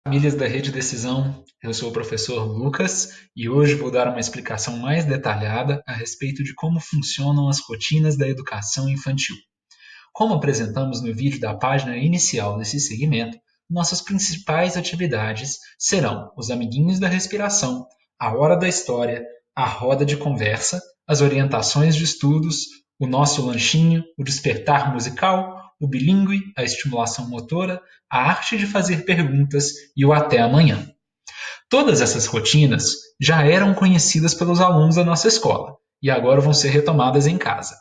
Famílias da Rede Decisão, eu sou o professor Lucas e hoje vou dar uma explicação mais detalhada a respeito de como funcionam as rotinas da educação infantil. Como apresentamos no vídeo da página inicial desse segmento, nossas principais atividades serão os amiguinhos da respiração, a hora da história, a roda de conversa, as orientações de estudos, o nosso lanchinho, o despertar musical, o bilíngue, a estimulação motora, a arte de fazer perguntas e o até amanhã. Todas essas rotinas já eram conhecidas pelos alunos da nossa escola e agora vão ser retomadas em casa.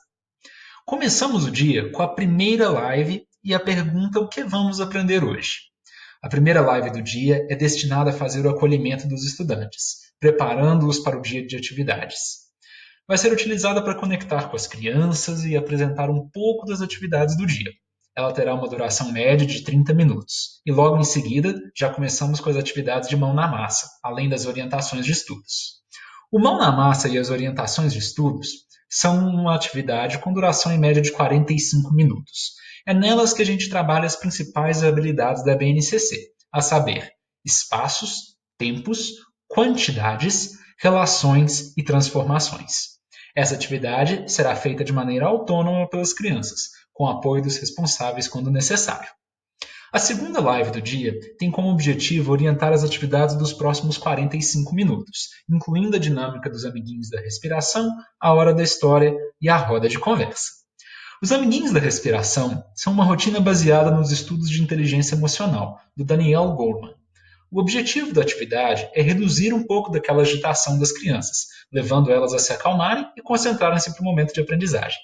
Começamos o dia com a primeira live e a pergunta: o que vamos aprender hoje? A primeira live do dia é destinada a fazer o acolhimento dos estudantes, preparando-os para o dia de atividades. Vai ser utilizada para conectar com as crianças e apresentar um pouco das atividades do dia. Ela terá uma duração média de 30 minutos. E logo em seguida, já começamos com as atividades de mão na massa, além das orientações de estudos. O mão na massa e as orientações de estudos são uma atividade com duração em média de 45 minutos. É nelas que a gente trabalha as principais habilidades da BNCC, a saber, espaços, tempos, quantidades, relações e transformações. Essa atividade será feita de maneira autônoma pelas crianças, com apoio dos responsáveis quando necessário. A segunda live do dia tem como objetivo orientar as atividades dos próximos 45 minutos, incluindo a dinâmica dos amiguinhos da respiração, a hora da história e a roda de conversa. Os amiguinhos da respiração são uma rotina baseada nos estudos de inteligência emocional, do Daniel Goleman. O objetivo da atividade é reduzir um pouco daquela agitação das crianças, levando elas a se acalmarem e concentrarem-se para o momento de aprendizagem.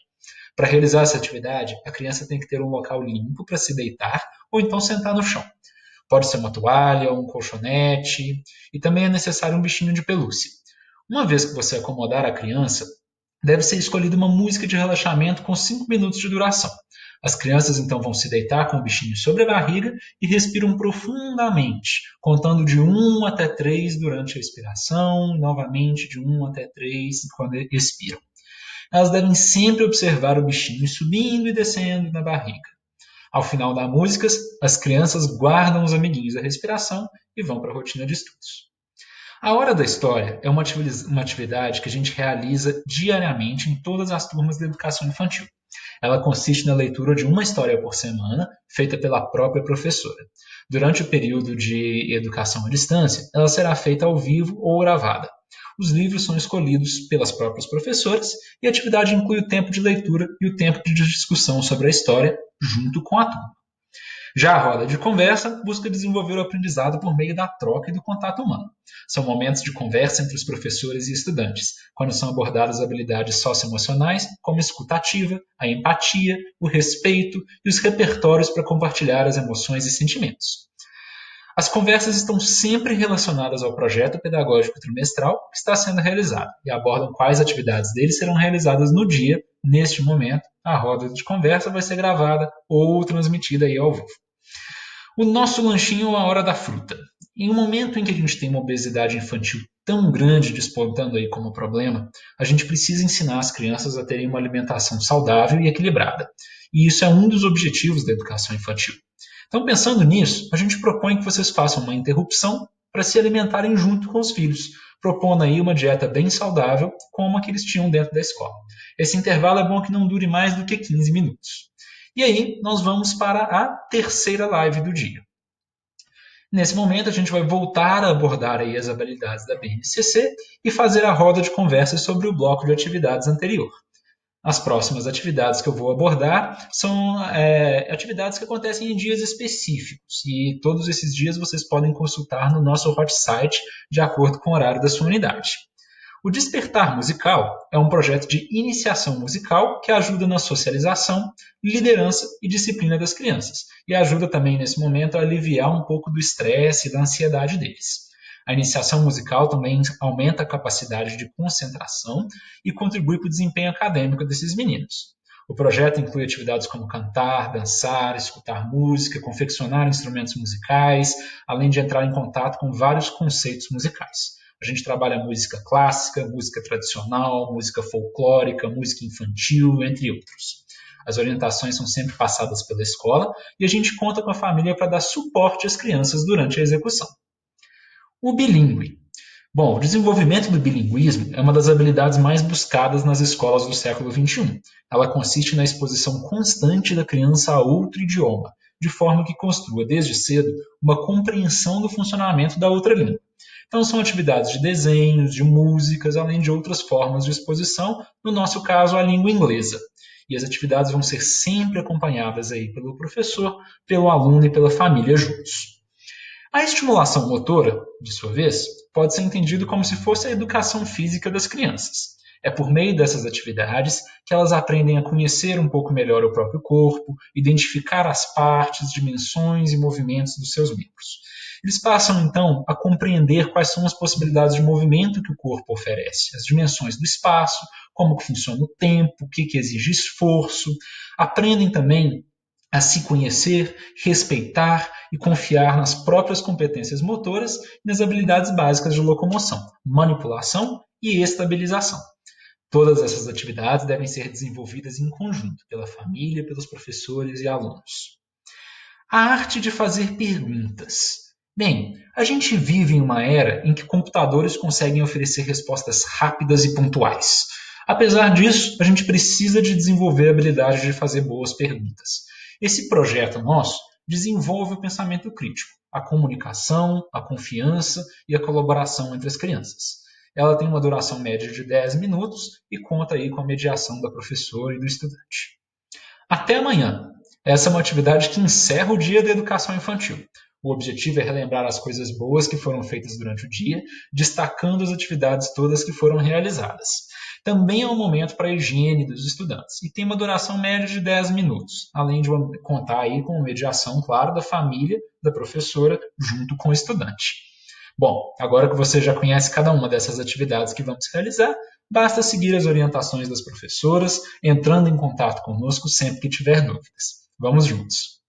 Para realizar essa atividade, a criança tem que ter um local limpo para se deitar ou então sentar no chão. Pode ser uma toalha, um colchonete e também é necessário um bichinho de pelúcia. Uma vez que você acomodar a criança, deve ser escolhida uma música de relaxamento com 5 minutos de duração. As crianças então vão se deitar com o bichinho sobre a barriga e respiram profundamente, contando de 1 até 3 durante a expiração, novamente de 1 até 3 quando expiram. Elas devem sempre observar o bichinho subindo e descendo na barriga. Ao final da música, as crianças guardam os amiguinhos da respiração e vão para a rotina de estudos. A Hora da História é uma atividade que a gente realiza diariamente em todas as turmas da educação infantil. Ela consiste na leitura de uma história por semana, feita pela própria professora. Durante o período de educação à distância, ela será feita ao vivo ou gravada. Os livros são escolhidos pelas próprias professoras e a atividade inclui o tempo de leitura e o tempo de discussão sobre a história, junto com a turma. Já a roda de conversa busca desenvolver o aprendizado por meio da troca e do contato humano. São momentos de conversa entre os professores e estudantes, quando são abordadas habilidades socioemocionais, como a escuta ativa, a empatia, o respeito e os repertórios para compartilhar as emoções e sentimentos. As conversas estão sempre relacionadas ao projeto pedagógico trimestral que está sendo realizado e abordam quais atividades dele serão realizadas no dia. Neste momento, a roda de conversa vai ser gravada ou transmitida aí ao vivo. O nosso lanchinho é a hora da fruta. Em um momento em que a gente tem uma obesidade infantil tão grande despontando aí como problema, a gente precisa ensinar as crianças a terem uma alimentação saudável e equilibrada. E isso é um dos objetivos da educação infantil. Então, pensando nisso, a gente propõe que vocês façam uma interrupção para se alimentarem junto com os filhos, propondo aí uma dieta bem saudável, como a que eles tinham dentro da escola. Esse intervalo é bom que não dure mais do que 15 minutos. E aí, nós vamos para a terceira live do dia. Nesse momento, a gente vai voltar a abordar aí as habilidades da BNCC e fazer a roda de conversa sobre o bloco de atividades anterior. As próximas atividades que eu vou abordar são atividades que acontecem em dias específicos e todos esses dias vocês podem consultar no nosso hot site de acordo com o horário da sua unidade. O Despertar Musical é um projeto de iniciação musical que ajuda na socialização, liderança e disciplina das crianças e ajuda também nesse momento a aliviar um pouco do estresse e da ansiedade deles. A iniciação musical também aumenta a capacidade de concentração e contribui para o desempenho acadêmico desses meninos. O projeto inclui atividades como cantar, dançar, escutar música, confeccionar instrumentos musicais, além de entrar em contato com vários conceitos musicais. A gente trabalha música clássica, música tradicional, música folclórica, música infantil, entre outros. As orientações são sempre passadas pela escola e a gente conta com a família para dar suporte às crianças durante a execução. O bilíngue. Bom, o desenvolvimento do bilinguismo é uma das habilidades mais buscadas nas escolas do século XXI. Ela consiste na exposição constante da criança a outro idioma, de forma que construa desde cedo uma compreensão do funcionamento da outra língua. Então, são atividades de desenhos, de músicas, além de outras formas de exposição, no nosso caso, a língua inglesa. E as atividades vão ser sempre acompanhadas aí pelo professor, pelo aluno e pela família juntos. A estimulação motora, de sua vez, pode ser entendido como se fosse a educação física das crianças. É por meio dessas atividades que elas aprendem a conhecer um pouco melhor o próprio corpo, identificar as partes, dimensões e movimentos dos seus membros. Eles passam, então, a compreender quais são as possibilidades de movimento que o corpo oferece, as dimensões do espaço, como que funciona o tempo, o que exige esforço. Aprendem também a se conhecer, respeitar e confiar nas próprias competências motoras e nas habilidades básicas de locomoção, manipulação e estabilização. Todas essas atividades devem ser desenvolvidas em conjunto, pela família, pelos professores e alunos. A arte de fazer perguntas. Bem, a gente vive em uma era em que computadores conseguem oferecer respostas rápidas e pontuais. Apesar disso, a gente precisa de desenvolver a habilidade de fazer boas perguntas. Esse projeto nosso desenvolve o pensamento crítico, a comunicação, a confiança e a colaboração entre as crianças. Ela tem uma duração média de 10 minutos e conta aí com a mediação da professora e do estudante. Até amanhã! Essa é uma atividade que encerra o dia da educação infantil. O objetivo é relembrar as coisas boas que foram feitas durante o dia, destacando as atividades todas que foram realizadas. Também é um momento para a higiene dos estudantes e tem uma duração média de 10 minutos, além de contar aí com a mediação, claro, da família, da professora, junto com o estudante. Bom, agora que você já conhece cada uma dessas atividades que vamos realizar, basta seguir as orientações das professoras, entrando em contato conosco sempre que tiver dúvidas. Vamos juntos!